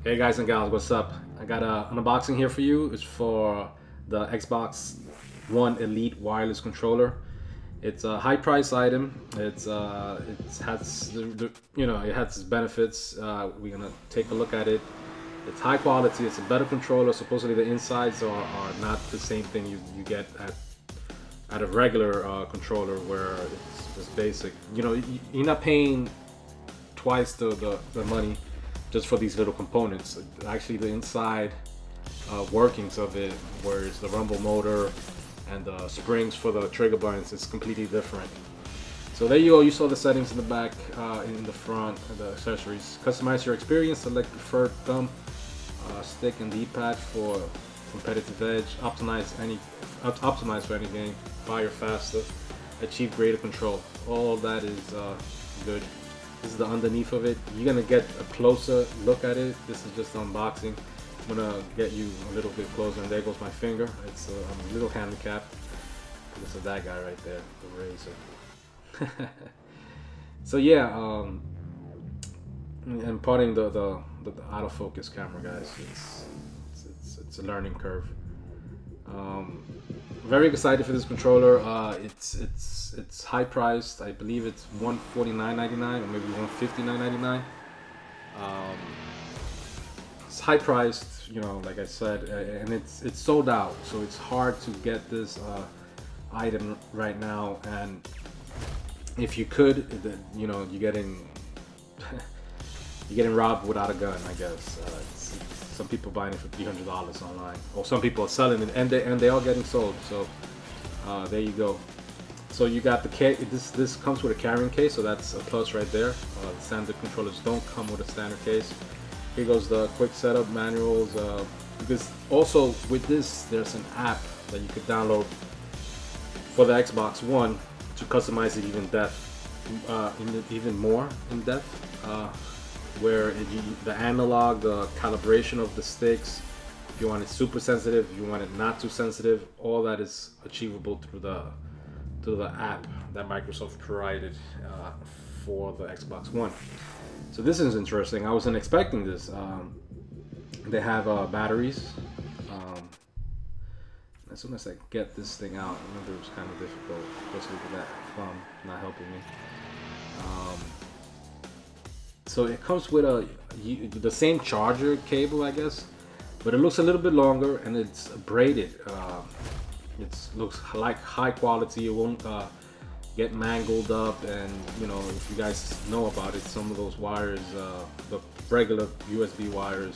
Hey guys and gals, what's up? I got an unboxing here for you. It's for the Xbox One Elite wireless controller. It's a high price item. It has it has its benefits. We're gonna take a look at it. It's high quality. It's a better controller. Supposedly the insides are not the same thing you get at a regular controller where it's just basic. You know, you're not paying twice the money just for these little components. Actually, the inside workings of it, whereas the rumble motor and the springs for the trigger buttons, is completely different. So there you go. You saw the settings in the back, in the front, and the accessories. Customize your experience. Select preferred thumb, stick, and D-pad for competitive edge. Optimize for any game. Fire faster. Achieve greater control. All that is good. This is the underneath of it. You're gonna get a closer look at it. This is just unboxing. I'm gonna get you a little bit closer, and there goes my finger. It's I'm a little handicapped. This is that guy right there, the razor. So yeah, and putting the autofocus camera, guys, it's a learning curve. Very excited for this controller. It's high priced. I believe it's $149.99 or maybe $159.99. It's high priced, you know, like I said, and it's sold out. So it's hard to get this item right now. And if you could, you know, you're getting robbed without a gun, I guess. Some people buying it for $300 online, or some people are selling it, and they are getting sold. So there you go. So you got the case. This comes with a carrying case, so that's a plus right there. Standard controllers don't come with a standard case. Here goes the quick setup manuals. Because also with this, there's an app that you could download for the Xbox One to customize it even more in depth. Where the analog, the calibration of the sticks, if you want it super sensitive, if you want it not too sensitive, all that is achievable through the app that Microsoft provided for the Xbox One. So this is interesting. I wasn't expecting this. They have batteries. As soon as I get this thing out, I remember it was kind of difficult, especially with that thumb not helping me. So it comes with the same charger cable, I guess, but it looks a little bit longer, and it's braided. It looks like high quality. It won't get mangled up, and you know, if you guys know about it, some of those wires, the regular USB wires,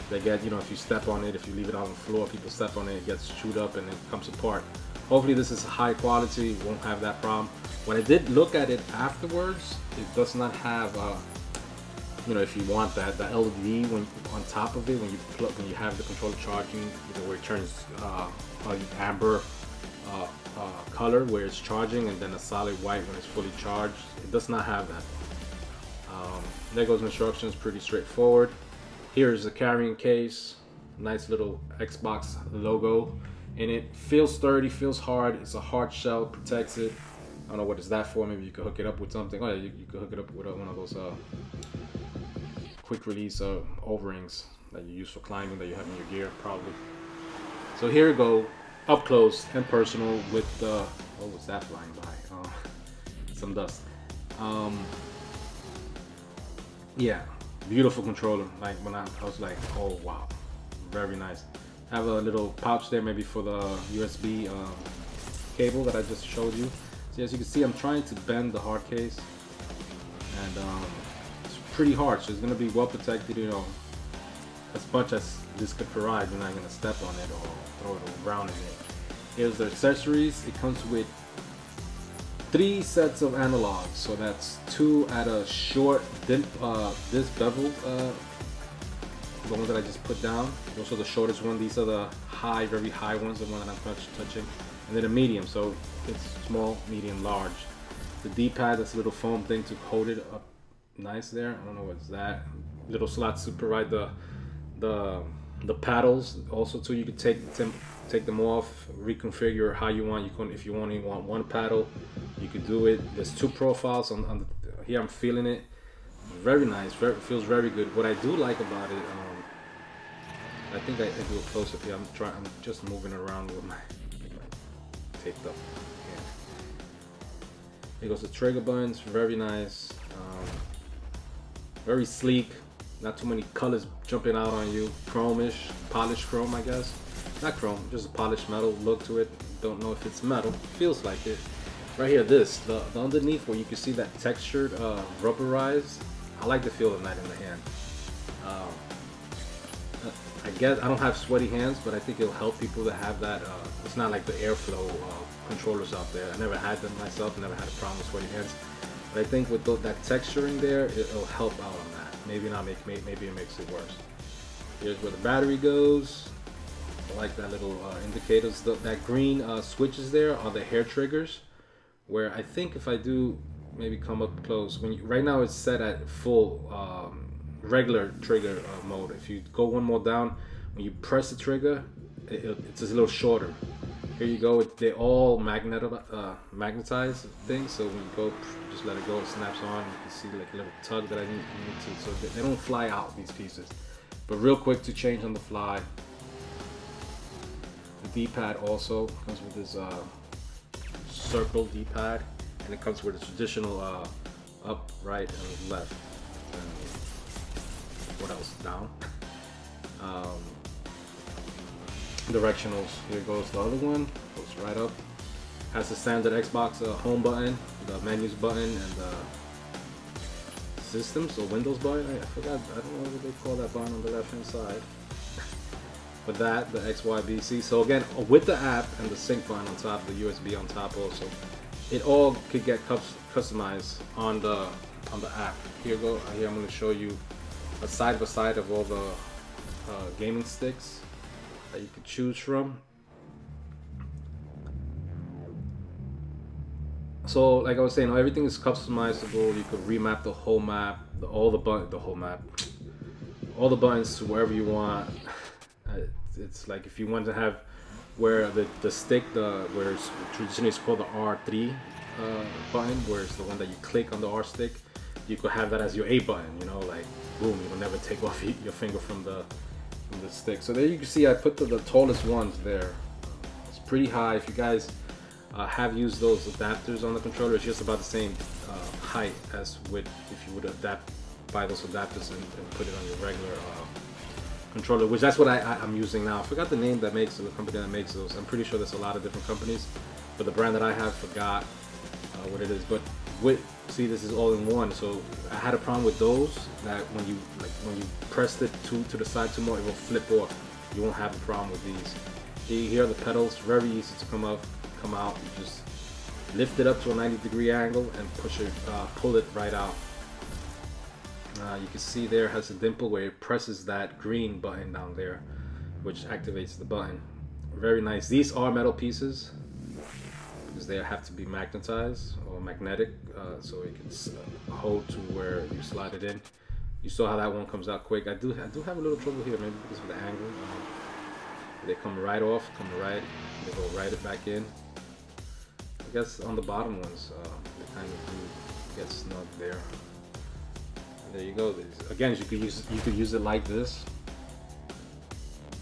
they get, you know, if you step on it, if you leave it on the floor, people step on it, it gets chewed up and it comes apart. Hopefully this is high quality, won't have that problem. When I did look at it afterwards, it does not have you know, if you want that, the LED on top of it, when you have the controller charging, you know, where it turns amber color where it's charging, and then a solid white when it's fully charged. It does not have that. There goes instructions, pretty straightforward. Here's the carrying case, nice little Xbox logo in it. Feels sturdy, feels hard. It's a hard shell, protects it. I don't know what is that for. Maybe you could hook it up with something. Oh yeah, you could hook it up with one of those quick release O-rings that you use for climbing, that you have in your gear probably. So here we go, up close and personal with the, what was that flying by? Some dust. Yeah, beautiful controller. Like when I was like, oh wow, very nice. Have a little pouch there maybe for the USB cable that I just showed you. So as you can see, I'm trying to bend the hard case, and pretty hard, so it's going to be well protected, you know, as much as this could provide. You're not going to step on it or throw it around in it. Here's the accessories. It comes with 3 sets of analogs, so that's 2 at a short this beveled, the ones that I just put down. Those are the shortest one. These are the high, very high ones, the one that I'm touching, and then a medium, so it's small, medium, large. The D-pad, that's a little foam thing to hold it up nice there. I don't know what's that. Little slots to provide the paddles also too. You could take them off, reconfigure how you want. You can, if you only want one paddle, you could do it. There's 2 profiles on here. I'm feeling it. Very nice. Feels very good. What I do like about it, I think I do a close up here. I'm just moving around with my taped up hand. Here goes the trigger buttons. Very nice. Very sleek. Not too many colors jumping out on you. Chrome-ish, polished chrome, I guess. Not chrome, just a polished metal look to it. Don't know if it's metal. Feels like it. Right here, the underneath where you can see that textured, rubberized. I like the feel of that in the hand. I guess I don't have sweaty hands, but I think it'll help people that have that. It's not like the airflow controllers out there. I never had them myself. Never had a problem with sweaty hands. But I think with that texture in there, it'll help out on that. Maybe not maybe it makes it worse. Here's where the battery goes. I like that little indicators. That green switches there are the hair triggers. Where I think if I do maybe come up close, right now it's set at full regular trigger mode. If you go one more down, when you press the trigger, it's just a little shorter. Here you go. They all magnetize things. So when you go, just let it go. It snaps on. You can see like a little tug that I need to. So they don't fly out, these pieces. But real quick to change on the fly. The D-pad also comes with this circle D-pad, and it comes with a traditional up, right, and left. And what else? Down. Directionals. Here goes the other one. Goes right up. Has the standard Xbox home button, the menus button, and the systems or Windows button. I forgot. I don't know what they call that button on the left hand side. But that, the XYBC. So again, with the app and the sync button on top, the USB on top also, it all could get customized on the app. Here I'm going to show you a side by side of all the gaming sticks that you could choose from. So like I was saying, everything is customizable. You could remap the whole map, all the buttons to wherever you want. It's like if you want to have where the stick, where it's traditionally it's called the R3 button, where it's the one that you click on the R stick, you could have that as your A button, you know, like boom, you will never take off your finger from the stick. So there you can see I put the tallest ones there. It's pretty high. If you guys have used those adapters on the controller, it's just about the same height as if you would buy those adapters and put it on your regular controller, which that's what I'm using now. I forgot the name that makes the company that makes those. I'm pretty sure there's a lot of different companies, but the brand that I have, forgot what it is. But see, this is all in one. So I had a problem with those that when you pressed it to the side too much, it will flip off. You won't have a problem with these. Here are the pedals, very easy to come out. You just lift it up to a 90-degree angle and pull it right out. You can see there has a dimple where it presses that green button down there, which activates the button. Very nice. These are metal pieces because they have to be magnetized or magnetic, so it can hold to where you slide it in. You saw how that one comes out quick. I do have a little trouble here, maybe because of the angle. They come right off, they go right back in. I guess on the bottom ones, they kind of do get snug there. There you go. Again, you could use it like this,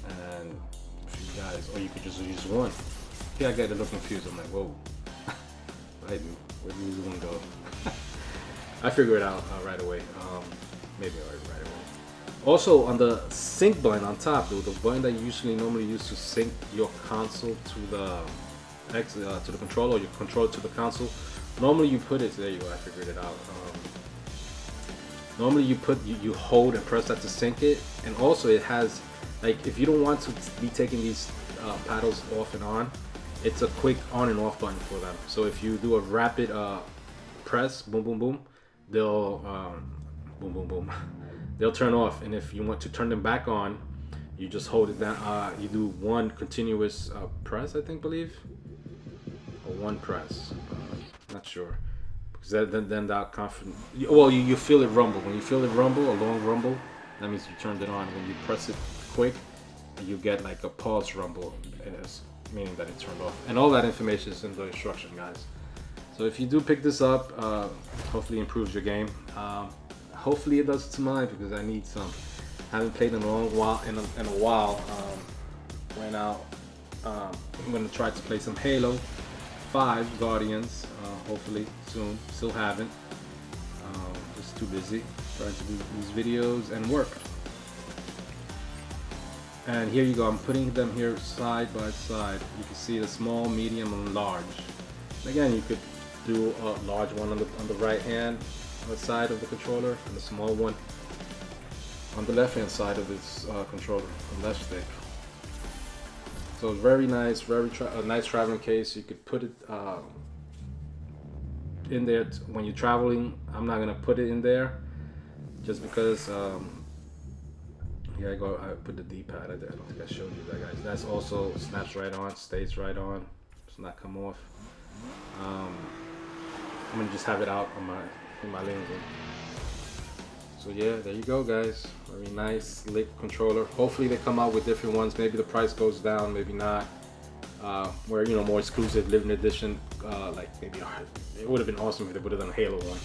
and if you guys, or you could just use one. Here I get a little confused. I'm like, whoa, what I do? Where did this one go? I figure it out right away. Maybe right away. Also, on the sync button on top, the button that you normally use to sync your console to the controller, or your controller to the console. Normally you put it. There you go. I figured it out. Normally you hold and press that to sync it, and also it has, like, if you don't want to be taking these paddles off and on, it's a quick on and off button for them. So if you do a rapid press, boom boom boom, they'll boom boom boom, they'll turn off. And if you want to turn them back on, you just hold it down. You do one continuous press, believe, or one press. Not sure. Then that you feel it rumble. When you feel it rumble, a long rumble, that means you turned it on. When you press it quick, you get like a pause rumble, meaning that it turned off. And all that information is in the instruction, guys. So if you do pick this up, hopefully it improves your game. hopefully it does to mine, because I need some. I haven't played in a long while. In a while. Right now, I'm gonna try to play some Halo 5 Guardians. Hopefully soon. Still haven't. Just too busy trying to do these videos and work. And here you go. I'm putting them here side by side. You can see the small, medium, and large. Again, you could do a large one on the right hand on the side of the controller, and a small one on the left hand side of this controller, the left stick. So it's very nice, a nice traveling case. You could put it in there when you're traveling. I'm not gonna put it in there just because. Here I go. I put the D-pad. I don't think I showed you that, guys. That's also snaps right on, stays right on. Does not come off. I'm gonna just have it out on in my living room. So yeah, there you go, guys. Very nice, slick controller. Hopefully they come out with different ones. Maybe the price goes down, maybe not. Where, you know, more exclusive, limited edition. Like maybe it would have been awesome if they would have done a Halo one.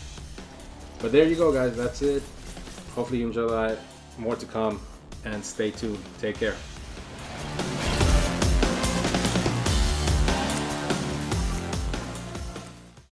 But there you go, guys. That's it. Hopefully you enjoy that. More to come, and stay tuned. Take care.